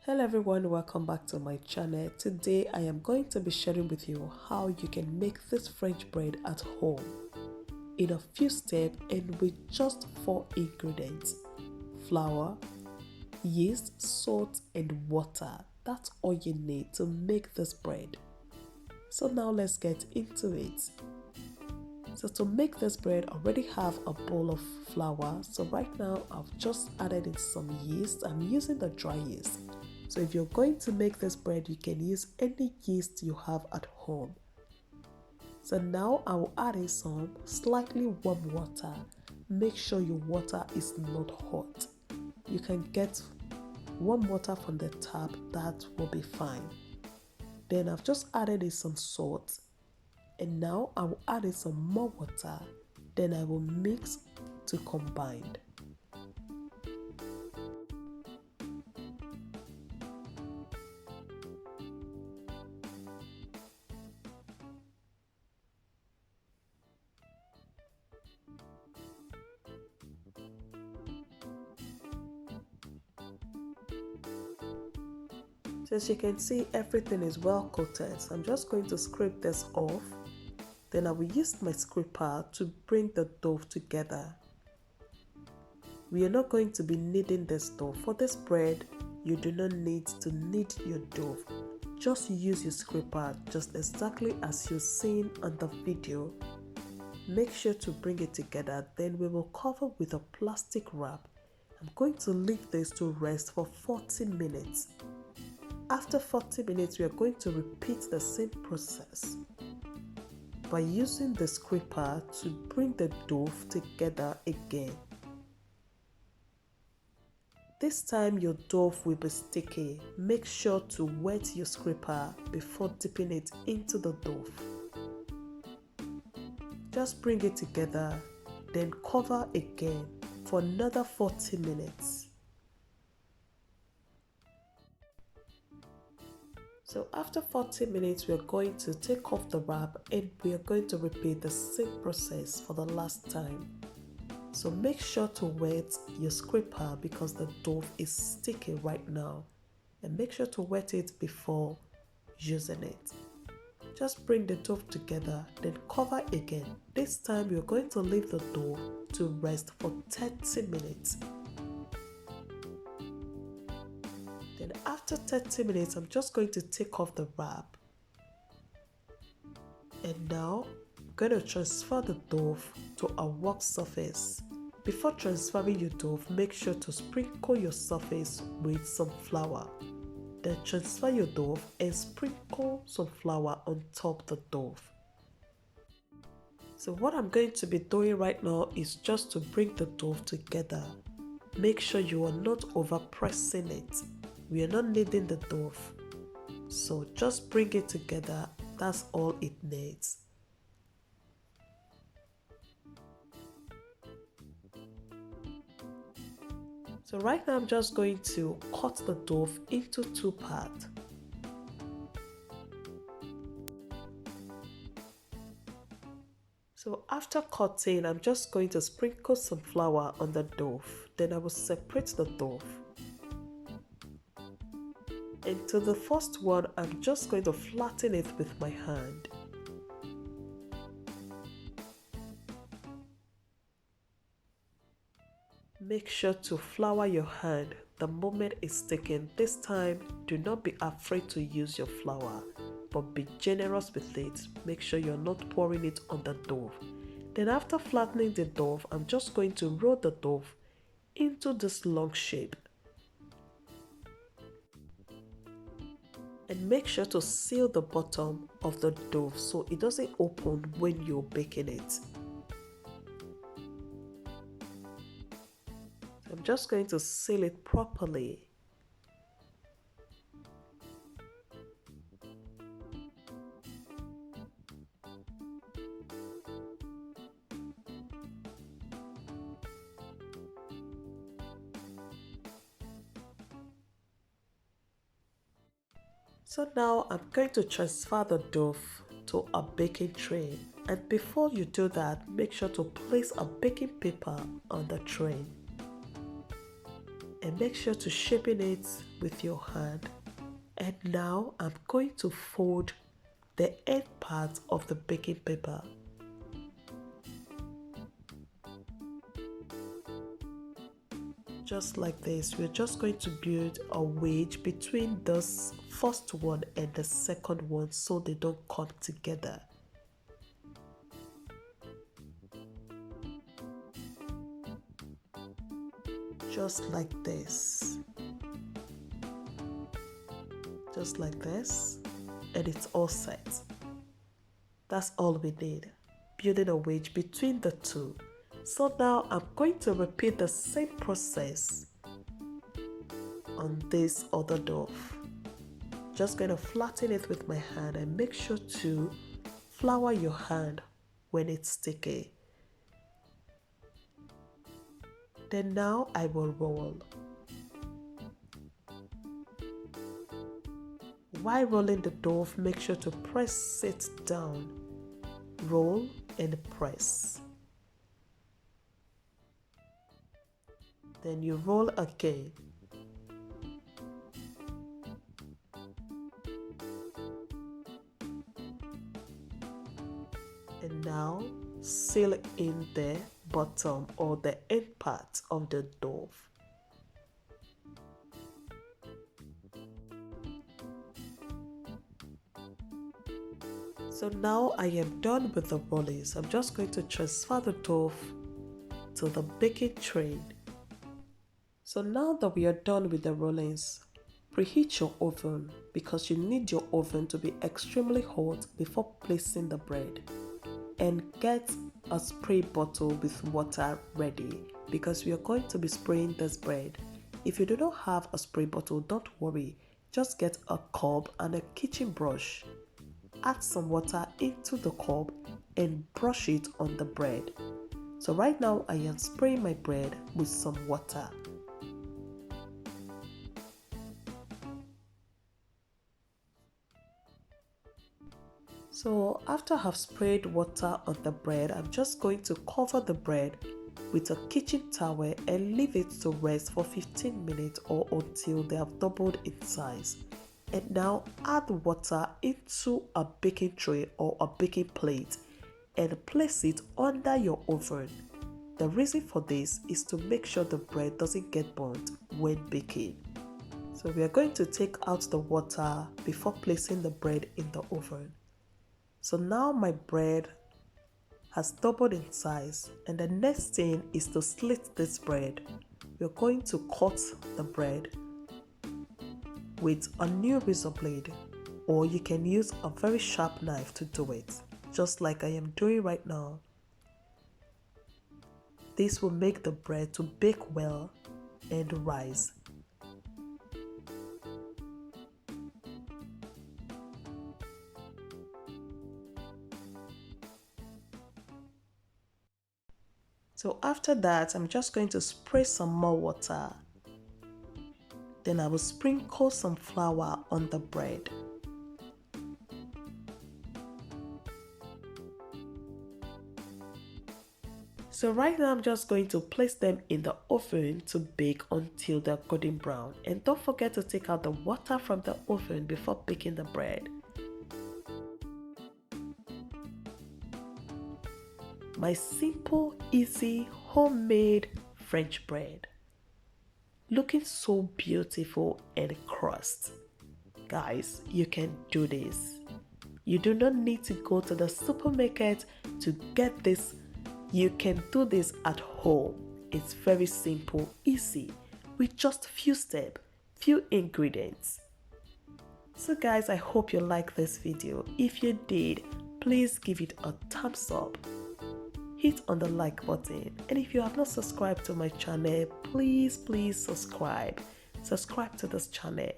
Hello everyone, welcome back to my channel. Today I am going to be sharing with you how you can make this French bread at home in a few steps and with just 4 ingredients: flour, yeast, salt and water. That's all you need to make this bread. So now let's get into it. So to make this bread, I already have a bowl of flour. So right now I've just added in some yeast. I'm using the dry yeast. So if you're going to make this bread, you can use any yeast you have at home. So now I will add in some slightly warm water. Make sure your water is not hot. You can get warm water from the tap, that will be fine. Then I've just added in some salt. And now I will add in some more water. Then I will mix to combine. So as you can see, everything is well coated. So I'm just going to scrape this off. Then I will use my scraper to bring the dough together. We are not going to be kneading this dough. For this bread, you do not need to knead your dough. Just use your scraper just exactly as you're seeing on the video. Make sure to bring it together. Then we will cover with a plastic wrap. I'm going to leave this to rest for 40 minutes. After 40 minutes, we are going to repeat the same process by using the scraper to bring the dough together again. This time your dough will be sticky. Make sure to wet your scraper before dipping it into the dough. Just bring it together, then cover again for another 40 minutes. So after 40 minutes, we are going to take off the wrap and we are going to repeat the same process for the last time. So make sure to wet your scraper because the dough is sticky right now, and make sure to wet it before using it. Just bring the dough together, then cover again. This time you're going to leave the dough to rest for 30 minutes. Then after 30 minutes, I'm just going to take off the wrap. And now I'm going to transfer the dough to a work surface. Before transferring your dough, make sure to sprinkle your surface with some flour. Then transfer your dough and sprinkle some flour on top of the dough. So what I'm going to be doing right now is just to bring the dough together. Make sure you are not over pressing it. We are not kneading the dough. So just bring it together. That's all it needs. So right now I'm just going to cut the dough into 2 parts. So after cutting, I'm just going to sprinkle some flour on the dough. Then I will separate the dough. And to the first one, I'm just going to flatten it with my hand. Make sure to flour your hand the moment it's taken. This time, do not be afraid to use your flour, but be generous with it. Make sure you're not pouring it on the dough. Then after flattening the dough, I'm just going to roll the dough into this long shape. And make sure to seal the bottom of the dough so it doesn't open when you're baking it. I'm just going to seal it properly. So now I'm going to transfer the dough to a baking tray, and before you do that, make sure to place a baking paper on the tray. and make sure to shaping it with your hand. And now I'm going to fold the end part of the baking paper. Just like this, we're just going to build a wedge between this first one and the second one so they don't come together. Just like this. Just like this, and it's all set. That's all we need, building a wedge between the two. So now I'm going to repeat the same process on this other dough. Just going to flatten it with my hand and make sure to flour your hand when it's sticky. Then now I will roll. While rolling the dough, make sure to press it down. Roll and press. Then you roll again. And now seal in the bottom or the end part of the dough. So now I am done with the rollings. I'm just going to transfer the dough to the baking tray. So now that we are done with the rollings, preheat your oven because you need your oven to be extremely hot before placing the bread. And get a spray bottle with water ready because we are going to be spraying this bread. If you do not have a spray bottle, don't worry. Just get a cup and a kitchen brush. Add some water into the cup and brush it on the bread. So right now I am spraying my bread with some water. So after I have sprayed water on the bread, I'm just going to cover the bread with a kitchen towel and leave it to rest for 15 minutes or until they have doubled in size. And now add water into a baking tray or a baking plate and place it under your oven. The reason for this is to make sure the bread doesn't get burnt when baking. So we are going to take out the water before placing the bread in the oven. So now my bread has doubled in size, and the next thing is to slit this bread. We're going to cut the bread with a new razor blade, or you can use a very sharp knife to do it, just like I am doing right now. This will make the bread to bake well and rise. So after that, I'm just going to spray some more water. Then I will sprinkle some flour on the bread. So right now I'm just going to place them in the oven to bake until they're golden brown. And don't forget to take out the water from the oven before baking the bread. My simple, easy, homemade French bread. Looking so beautiful and crust. Guys, you can do this. You do not need to go to the supermarket to get this. You can do this at home. It's very simple, easy, with just few steps, few ingredients. So guys, I hope you like this video. If you did, please give it a thumbs up. Hit on the like button, and if you have not subscribed to my channel, please subscribe to this channel,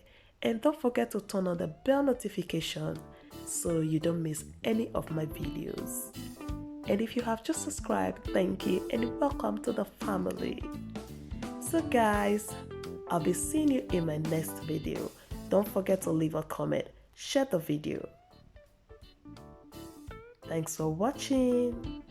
and don't forget to turn on the bell notification so you don't miss any of my videos. And if you have just subscribed, thank you and welcome to the family. So guys, I'll be seeing you in my next video. Don't forget to leave a comment, share the video. Thanks for watching.